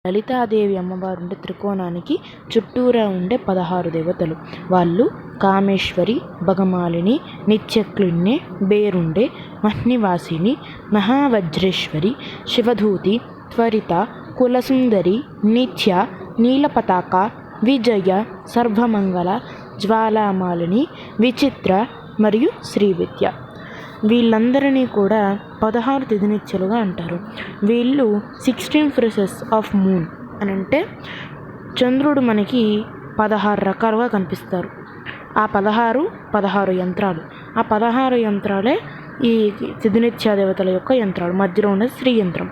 లలితాదేవి అమ్మవారు ఉండే త్రికోణానికి చుట్టూరా ఉండే 16 దేవతలు. వాళ్ళు కామేశ్వరి, భగమాలిని, నిత్యక్లిన్నే, బేరుండే, మహ్నివాసిని, మహావజ్రేశ్వరి, శివధూతి, త్వరిత, కులసుందరి, నిత్య, నీలపతాక, విజయ, సర్వమంగళ, జ్వాలామాలిని, విచిత్ర మరియు శ్రీవిద్య. వీళ్ళందరినీ కూడా 16 తిథినిత్యలుగా అంటారు. వీళ్ళు 16 ఫేసెస్ ఆఫ్ మూన్ అని అంటే చంద్రుడు మనకి 16 రకాలుగా కనిపిస్తారు. ఆ 16 యంత్రాలు. ఆ 16 యంత్రాలే ఈ తిథినిత్య దేవతల యొక్క యంత్రాలు. మధ్యలో ఉన్నది శ్రీ యంత్రం.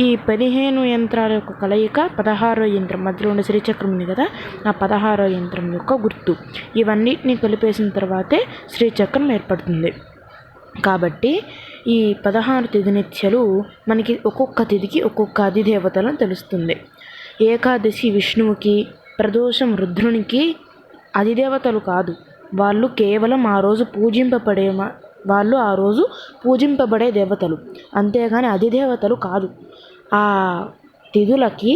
ఈ 15 యంత్రాల యొక్క కలయిక 16 యంత్రం. మధ్యలో ఉండే శ్రీచక్రం ఉంది కదా, ఆ 16 యంత్రం యొక్క గుర్తు. ఇవన్నిటిని కలిపేసిన తర్వాతే శ్రీచక్రం ఏర్పడుతుంది. కాబట్టి ఈ 16 తిథినిత్యలు మనకి ఒక్కొక్క తిథికి ఒక్కొక్క అధిదేవతలను తెలుస్తుంది. ఏకాదశి విష్ణువుకి, ప్రదోషం రుద్రునికి అధిదేవతలు కాదు. వాళ్ళు కేవలం ఆ రోజు పూజింపబడే దేవతలు, అంతేగాని అధిదేవతలు కాదు. ఆ తిథులకి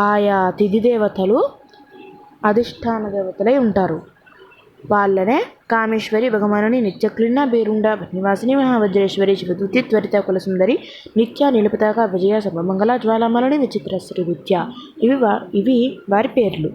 ఆయా తిథి దేవతలు అధిష్టాన దేవతలై ఉంటారు. వాళ్ళనే కామేశ్వరి, భగమాలిని, నిత్యక్లిన్న, బేరుండ, మహ్నివాసిని, మహావజ్రేశ్వరి, శివధూతి, త్వరిత, కులసుందరి, నిత్య, నీలపతాక, విజయ, సర్వమంగళ, జ్వాలామాలిని, విచిత్ర, శ్రీవిద్య. ఇవి వారి పేర్లు.